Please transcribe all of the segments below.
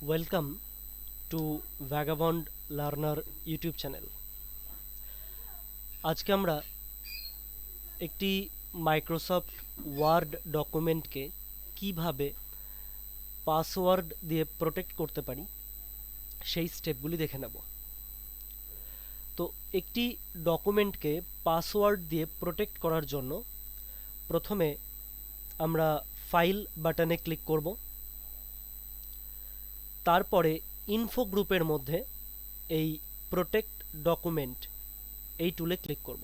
Welcome to vagabond learner YouTube channel. আজকে আমরা একটি মাইক্রোসফট ওয়ার্ড ডকুমেন্টকে কিভাবে পাসওয়ার্ড দিয়ে প্রোটেক্ট করতে পারি সেই স্টেপগুলি দেখে নেব। তো একটি ডকুমেন্টকে পাসওয়ার্ড দিয়ে প্রোটেক্ট করার জন্য প্রথমে আমরা ফাইল বাটনে ক্লিক করব, তারপরে ইনফো গ্রুপের মধ্যে এই প্রোটেক্ট ডকুমেন্ট এই টুলে ক্লিক করব।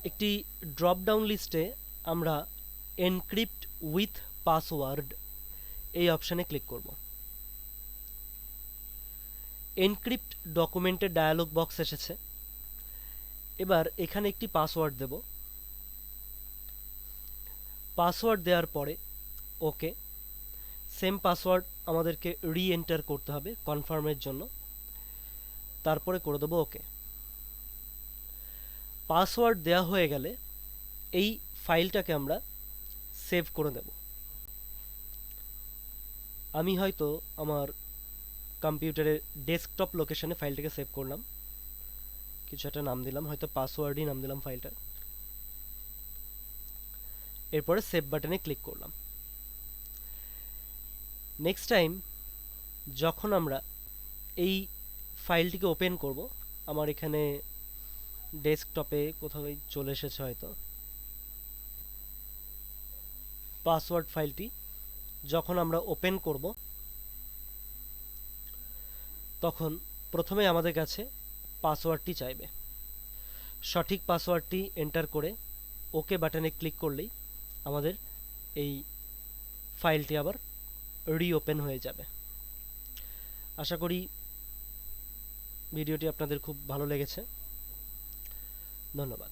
একটি ড্রপ ডাউন লিস্টে আমরা এনক্রিপ্ট উইথ পাসওয়ার্ড এই অপশানে ক্লিক করব। এনক্রিপ্ট ডকুমেন্টের ডায়ালগ বক্স এসেছে। এবার এখানে একটি পাসওয়ার্ড দেব। পাসওয়ার্ড দেওয়ার পরে ওকে, সেম পাসওয়ার্ড আমাদেরকে রি এন্টার করতে হবে কনফার্মের জন্য, তারপরে করে দেবো ওকে। পাসওয়ার্ড দেওয়া হয়ে গেলে এই ফাইলটাকে আমরা সেভ করে দেব। আমি হয়তো আমার কম্পিউটারের ডেস্কটপ লোকেশনে ফাইলটাকে সেভ করলাম, কিছু একটা নাম দিলাম, হয়তো পাসওয়ার্ডই নাম দিলাম ফাইলটার। এরপরে সেভ বাটনে ক্লিক করলাম। নেক্সট টাইম যখন আমরা এই ফাইলটিকে ওপেন করব, আমার এখানে ডেস্কটপে কোথাও চলে এসেছে হয়তো পাসওয়ার্ড ফাইলটি। যখন আমরা ওপেন করব তখন প্রথমে আমাদের কাছে পাসওয়ার্ডটি চাইবে। সঠিক পাসওয়ার্ডটি এন্টার করে ওকে বাটনে ক্লিক করলেই আমাদের এই ফাইলটি আবার রিওপেন হয়ে যাবে। আশা করি ভিডিওটি আপনাদের খুব ভালো লেগেছে। ধন্যবাদ।